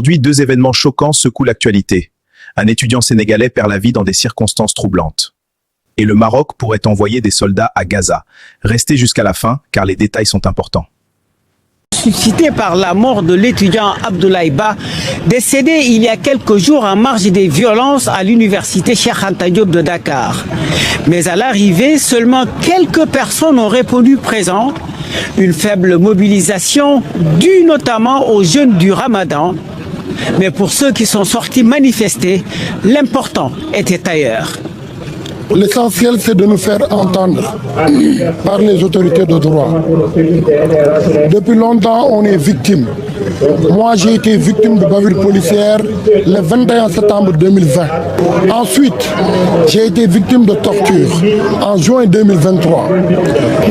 Aujourd'hui, 2 événements choquants secouent l'actualité. Un étudiant sénégalais perd la vie dans des circonstances troublantes. Et le Maroc pourrait envoyer des soldats à Gaza. Restez jusqu'à la fin, car les détails sont importants. Suscité par la mort de l'étudiant Abdoulaye Ba, décédé il y a quelques jours en marge des violences à l'université Cheikh Anta Diop de Dakar. Mais à l'arrivée, seulement quelques personnes ont répondu présent. Une faible mobilisation due notamment aux jeûnes du Ramadan. Mais pour ceux qui sont sortis manifester, l'important était ailleurs. L'essentiel, c'est de nous faire entendre par les autorités de droit. Depuis longtemps, on est victime. Moi, j'ai été victime de bavure policière le 21 septembre 2020. Ensuite, j'ai été victime de torture en juin 2023.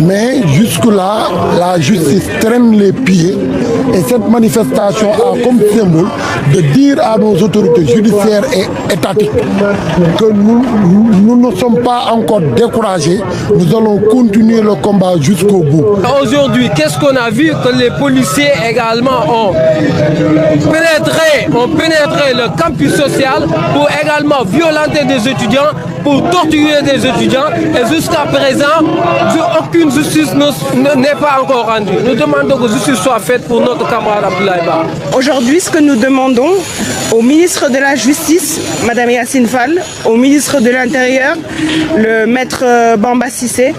Mais jusque-là, la justice traîne les pieds et cette manifestation a comme symbole de dire à nos autorités judiciaires et étatiques que nous ne sommes pas encore découragés, nous allons continuer le combat jusqu'au bout. Aujourd'hui, qu'est-ce qu'on a vu? Que les policiers également ont pénétré le campus social pour également violenter des étudiants, pour torturer des étudiants, et jusqu'à présent, aucune justice n'est pas encore rendue. Nous demandons que justice soit faite pour notre camarade Abdoulaye Ba. Aujourd'hui, ce que nous demandons au ministre de la Justice, Madame Yacine Fall, au ministre de l'Intérieur, le maître Bamba Cissé,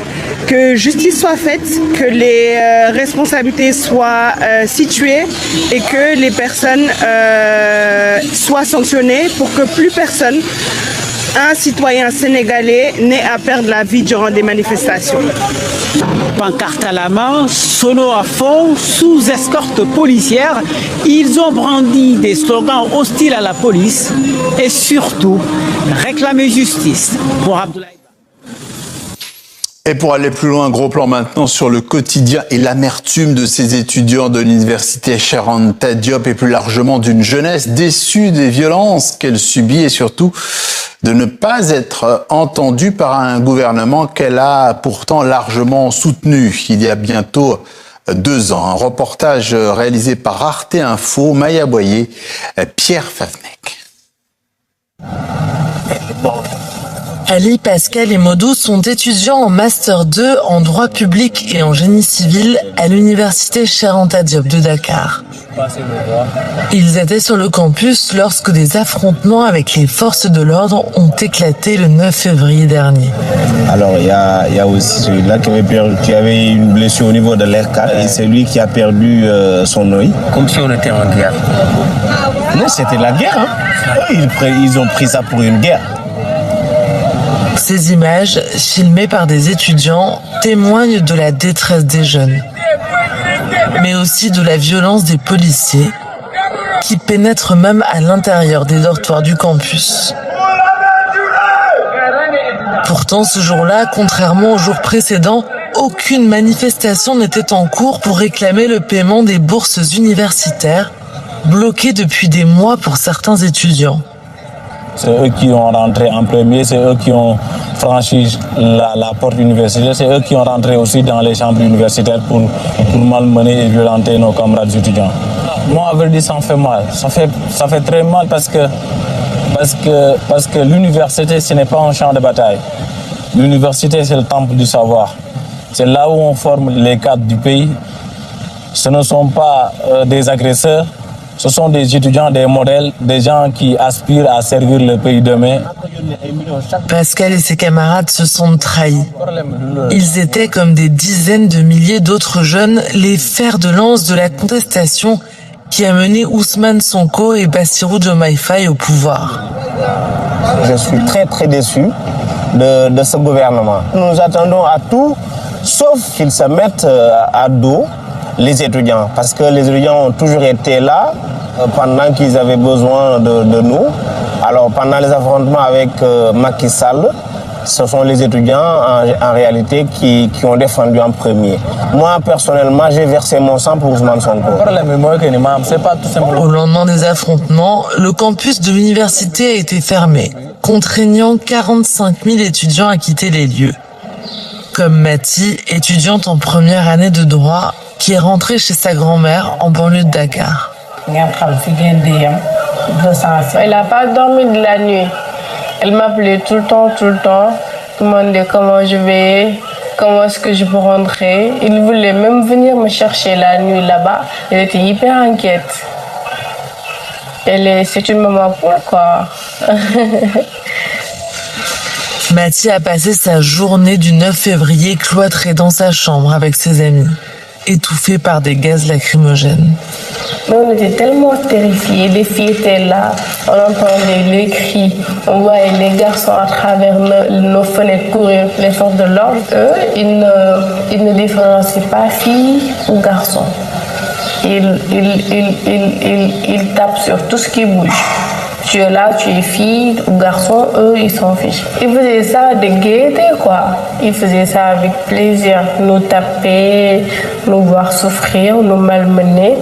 que justice soit faite, que les responsabilités soient situées et que les personnes soient sanctionnées pour que plus personne, un citoyen sénégalais, n'ait à perdre la vie durant des manifestations. Pancarte à la main, sono à fond, sous escorte policière, ils ont brandi des slogans hostiles à la police et surtout réclamer justice pour Abdoulaye. Et pour aller plus loin, gros plan maintenant sur le quotidien et l'amertume de ces étudiants de l'université Cheikh Anta Diop et plus largement d'une jeunesse déçue des violences qu'elle subit et surtout de ne pas être entendue par un gouvernement qu'elle a pourtant largement soutenu il y a bientôt 2 ans. Un reportage réalisé par Arte Info, Maya Boyer, Pierre Favnec. Ali, Pascal et Modou sont étudiants en Master 2 en droit public et en génie civil à l'université Cheikh Anta Diop de Dakar. Ils étaient sur le campus lorsque des affrontements avec les forces de l'ordre ont éclaté le 9 février dernier. Alors il y a aussi celui-là qui avait une blessure au niveau de l'air-car et c'est lui qui a perdu son œil. Comme si on était en guerre. Non, c'était la guerre. Hein. Ils ont pris ça pour une guerre. Ces images, filmées par des étudiants, témoignent de la détresse des jeunes, mais aussi de la violence des policiers, qui pénètrent même à l'intérieur des dortoirs du campus. Pourtant, ce jour-là, contrairement aux jours précédents, aucune manifestation n'était en cours pour réclamer le paiement des bourses universitaires, bloquées depuis des mois pour certains étudiants. C'est eux qui ont rentré en premier, c'est eux qui ont franchi la porte universitaire, c'est eux qui ont rentré aussi dans les chambres universitaires pour malmener et violenter nos camarades étudiants. Moi, à vrai dire, ça me fait mal. Ça fait très mal parce que l'université, ce n'est pas un champ de bataille. L'université, c'est le temple du savoir. C'est là où on forme les cadres du pays. Ce ne sont pas des agresseurs. Ce sont des étudiants, des modèles, des gens qui aspirent à servir le pays demain. Pascal et ses camarades se sont trahis. Ils étaient comme des dizaines de milliers d'autres jeunes, les fers de lance de la contestation qui a mené Ousmane Sonko et Bassirou Diomaye Faye au pouvoir. Je suis très très déçu de ce gouvernement. Nous attendons à tout, sauf qu'ils se mettent à dos les étudiants, parce que les étudiants ont toujours été là pendant qu'ils avaient besoin de nous. Alors pendant les affrontements avec Macky Sall, ce sont les étudiants en réalité qui ont défendu en premier. Moi personnellement, j'ai versé mon sang pour Ousmane Sonko. Au lendemain des affrontements, le campus de l'université a été fermé, contraignant 45 000 étudiants à quitter les lieux. Comme Mati, étudiante en première année de droit, qui est rentrée chez sa grand-mère en banlieue de Dakar. Elle n'a pas dormi de la nuit. Elle m'appelait tout le temps, demandait comment je vais, comment est-ce que je peux rentrer. Il voulait même venir me chercher la nuit là-bas. Elle était hyper inquiète. C'est une maman poule, quoi. Mathie a passé sa journée du 9 février cloîtrée dans sa chambre avec ses amis, étouffée par des gaz lacrymogènes. Mais on était tellement terrifiés, les filles étaient là, on entendait les cris, on voyait les garçons à travers nos fenêtres courir, les forces de l'ordre. Eux, ils ne différencient pas filles ou garçons. Ils tapent sur tout ce qui bouge. Tu es là, tu es fille ou garçon, eux, ils s'en fichent. Ils faisaient ça de gaieté, quoi. Ils faisaient ça avec plaisir. Nous taper, nous voir souffrir, nous malmener.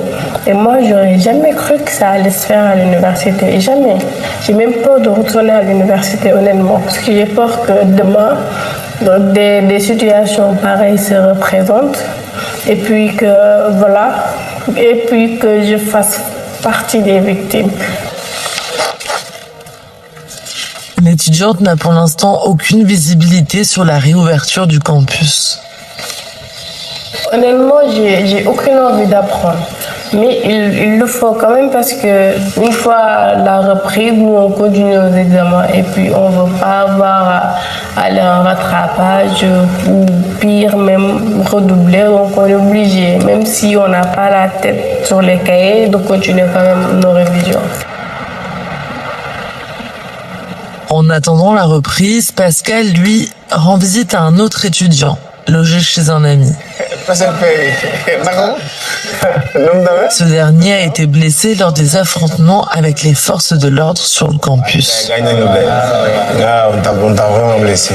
Et moi, j'aurais jamais cru que ça allait se faire à l'université. Jamais. J'ai même peur de retourner à l'université, honnêtement. Parce que j'ai peur que demain, des situations pareilles se représentent. Et puis que, voilà. Et puis que je fasse partie des victimes. L'étudiante n'a pour l'instant aucune visibilité sur la réouverture du campus. Honnêtement, j'ai aucune envie d'apprendre. Mais il le faut quand même parce que une fois la reprise, nous on continue aux examens et puis on ne veut pas avoir à aller en rattrapage ou pire même redoubler. Donc on est obligé, même si on n'a pas la tête sur les cahiers, de continuer quand même nos révisions. En attendant la reprise, Pascal, lui, rend visite à un autre étudiant, logé chez un ami. Ce dernier a été blessé lors des affrontements avec les forces de l'ordre sur le campus. On t'a vraiment blessé.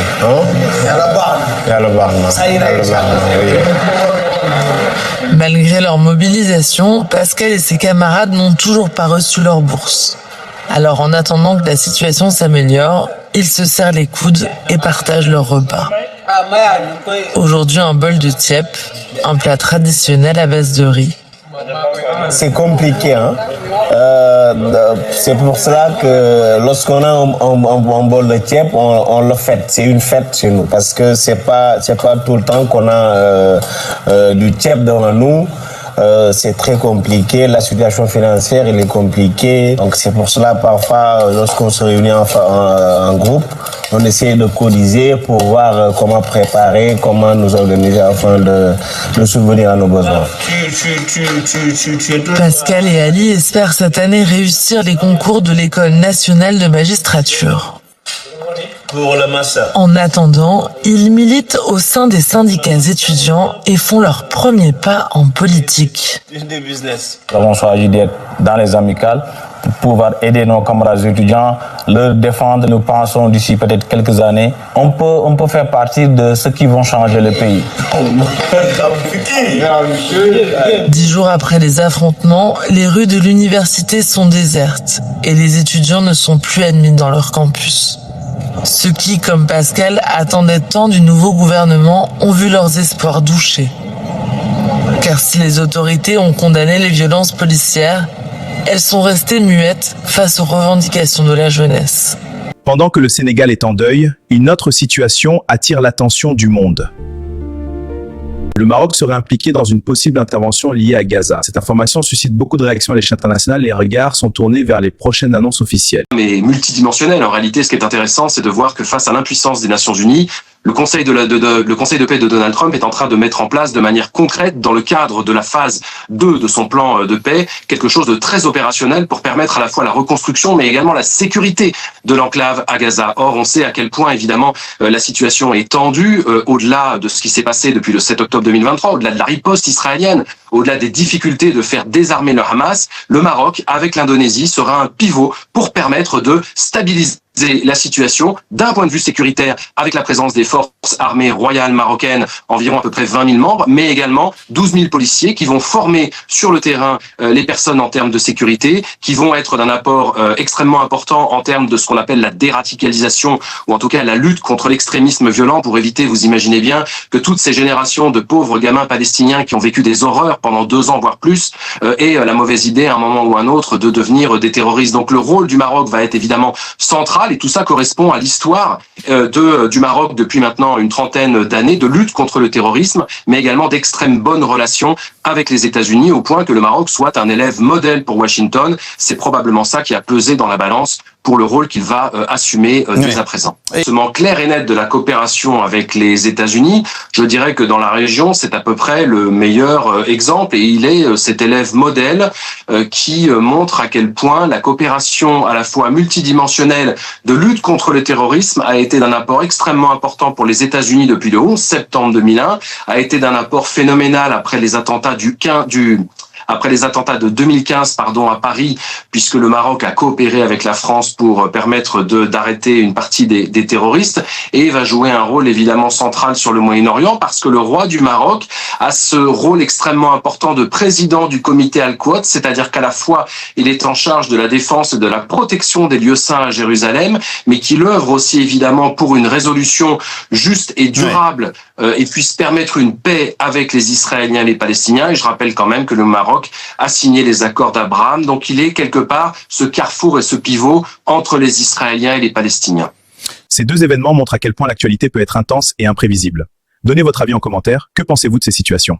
Malgré leur mobilisation, Pascal et ses camarades n'ont toujours pas reçu leur bourse. Alors en attendant que la situation s'améliore, ils se serrent les coudes et partagent leur repas. Aujourd'hui, un bol de tiep, un plat traditionnel à base de riz. C'est compliqué, hein. C'est pour cela que lorsqu'on a un bol de tiep, on le fête. C'est une fête chez nous parce que c'est pas tout le temps qu'on a du tiep devant nous. C'est très compliqué, la situation financière elle est compliquée, donc c'est pour cela parfois lorsqu'on se réunit en groupe, on essaie de cotiser pour voir comment préparer, comment nous organiser afin de subvenir à nos besoins. Pascal et Ali espèrent cette année réussir les concours de l'École nationale de magistrature. Pour le master. En attendant, ils militent au sein des syndicats étudiants et font leur premier pas en politique. Nous avons choisi d'être dans les amicales pour pouvoir aider nos camarades étudiants, leur défendre. Nous pensons d'ici peut-être quelques années, on peut faire partie de ceux qui vont changer le pays. 10 jours après les affrontements, les rues de l'université sont désertes et les étudiants ne sont plus admis dans leur campus. Ceux qui, comme Pascal, attendaient tant du nouveau gouvernement ont vu leurs espoirs douchés. Car si les autorités ont condamné les violences policières, elles sont restées muettes face aux revendications de la jeunesse. Pendant que le Sénégal est en deuil, une autre situation attire l'attention du monde. Le Maroc serait impliqué dans une possible intervention liée à Gaza. Cette information suscite beaucoup de réactions à l'échelle internationale. Les regards sont tournés vers les prochaines annonces officielles. Mais multidimensionnel. En réalité, ce qui est intéressant, c'est de voir que face à l'impuissance des Nations Unies, le Conseil de paix de Donald Trump est en train de mettre en place de manière concrète, dans le cadre de la phase 2 de son plan de paix, quelque chose de très opérationnel pour permettre à la fois la reconstruction, mais également la sécurité de l'enclave à Gaza. Or, on sait à quel point, évidemment, la situation est tendue, au-delà de ce qui s'est passé depuis le 7 octobre 2023, au-delà de la riposte israélienne, au-delà des difficultés de faire désarmer le Hamas, le Maroc, avec l'Indonésie, sera un pivot pour permettre de stabiliser la situation d'un point de vue sécuritaire avec la présence des forces armées royales marocaines, environ à peu près 20 000 membres, mais également 12 000 policiers qui vont former sur le terrain les personnes en termes de sécurité, qui vont être d'un apport extrêmement important en termes de ce qu'on appelle la déradicalisation, ou en tout cas la lutte contre l'extrémisme violent, pour éviter, vous imaginez bien, que toutes ces générations de pauvres gamins palestiniens qui ont vécu des horreurs pendant 2 ans, voire plus, aient la mauvaise idée à un moment ou à un autre de devenir des terroristes. Donc le rôle du Maroc va être évidemment central, et tout ça correspond à l'histoire du Maroc depuis maintenant une trentaine d'années de lutte contre le terrorisme, mais également d'extrêmes bonnes relations avec les États-Unis, au point que le Maroc soit un élève modèle pour Washington. C'est probablement ça qui a pesé dans la balance pour le rôle qu'il va assumer dès à présent. Seulement clair et net de la coopération avec les États-Unis, je dirais que dans la région, c'est à peu près le meilleur exemple, et il est cet élève modèle qui montre à quel point la coopération à la fois multidimensionnelle de lutte contre le terrorisme a été d'un apport extrêmement important pour les États-Unis depuis le 11 septembre 2001, a été d'un apport phénoménal après les attentats après les attentats de 2015 à Paris, puisque le Maroc a coopéré avec la France pour permettre d'arrêter une partie des terroristes, et va jouer un rôle évidemment central sur le Moyen-Orient, parce que le roi du Maroc a ce rôle extrêmement important de président du comité Al-Quds, c'est-à-dire qu'à la fois il est en charge de la défense et de la protection des lieux saints à Jérusalem, mais qu'il œuvre aussi évidemment pour une résolution juste et durable et puisse permettre une paix avec les Israéliens et les Palestiniens. Et je rappelle quand même que le Maroc a signé les accords d'Abraham, donc il est quelque part ce carrefour et ce pivot entre les Israéliens et les Palestiniens. Ces 2 événements montrent à quel point l'actualité peut être intense et imprévisible. Donnez votre avis en commentaire. Que pensez-vous de ces situations?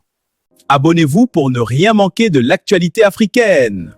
Abonnez-vous pour ne rien manquer de l'actualité africaine.